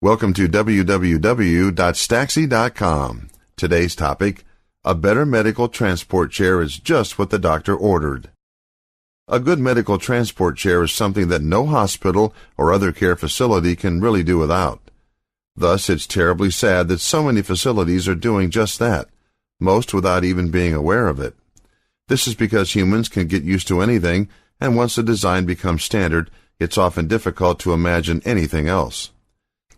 Welcome to www.staxi.com. Today's topic, a better medical transport chair is just what the doctor ordered. A good medical transport chair is something that no hospital or other care facility can really do without. Thus, it's terribly sad that so many facilities are doing just that, most without even being aware of it. This is because humans can get used to anything, and once a design becomes standard, it's often difficult to imagine anything else.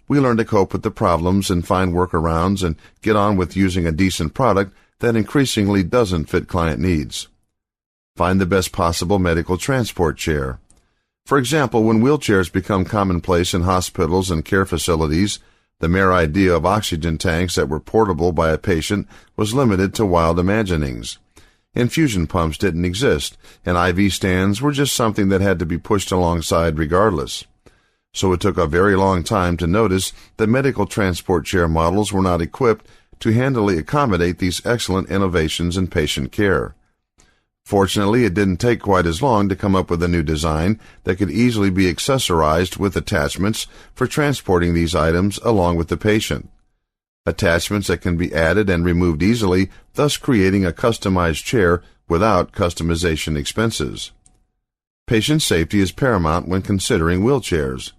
We learn to cope with the problems and find workarounds and get on with using a decent product that increasingly doesn't fit client needs. Find the best possible medical transport chair. For example, when wheelchairs become commonplace in hospitals and care facilities, the mere idea of oxygen tanks that were portable by a patient was limited to wild imaginings. Infusion pumps didn't exist, and IV stands were just something that had to be pushed alongside regardless. So it took a very long time to notice that medical transport chair models were not equipped to handily accommodate these excellent innovations in patient care. Fortunately, it didn't take quite as long to come up with a new design that could easily be accessorized with attachments for transporting these items along with the patient. Attachments that can be added and removed easily, thus creating a customized chair without customization expenses. Patient safety is paramount when considering wheelchairs.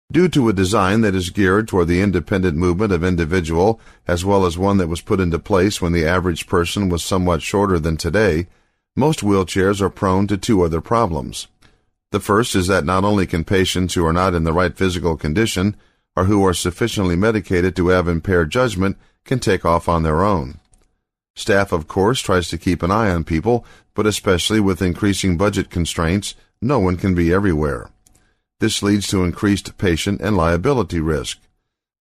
Due to a design that is geared toward the independent movement of individual, as well as one that was put into place when the average person was somewhat shorter than today, most wheelchairs are prone to two other problems. The first is that not only can patients who are not in the right physical condition or who are sufficiently medicated to have impaired judgment can take off on their own. Staff, of course, tries to keep an eye on people, but especially with increasing budget constraints, no one can be everywhere. This leads to increased patient and liability risk.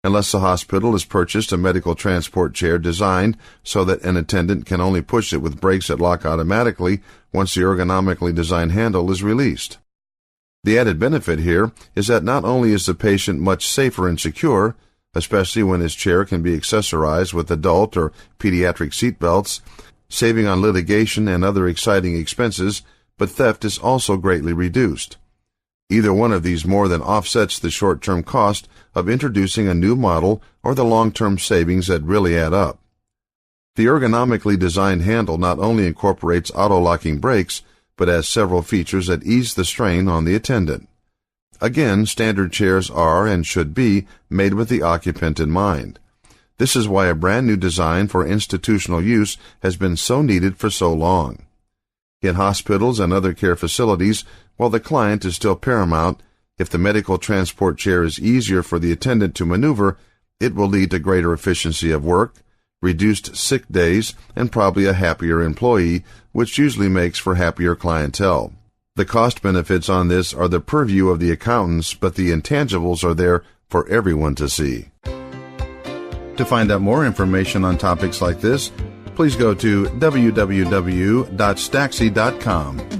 Unless the hospital has purchased a medical transport chair designed so that an attendant can only push it with brakes that lock automatically once the ergonomically designed handle is released. The added benefit here is that not only is the patient much safer and secure, especially when his chair can be accessorized with adult or pediatric seat belts, saving on litigation and other exciting expenses, but theft is also greatly reduced. Either one of these more than offsets the short-term cost of introducing a new model or the long-term savings that really add up. The ergonomically designed handle not only incorporates auto-locking brakes, but has several features that ease the strain on the attendant. Again, standard chairs are and should be made with the occupant in mind. This is why a brand new design for institutional use has been so needed for so long. In hospitals and other care facilities, while the client is still paramount, if the medical transport chair is easier for the attendant to maneuver, it will lead to greater efficiency of work, reduced sick days, and probably a happier employee, which usually makes for happier clientele. The cost benefits on this are the purview of the accountants, but the intangibles are there for everyone to see. To find out more information on topics like this, please go to www.staxi.com.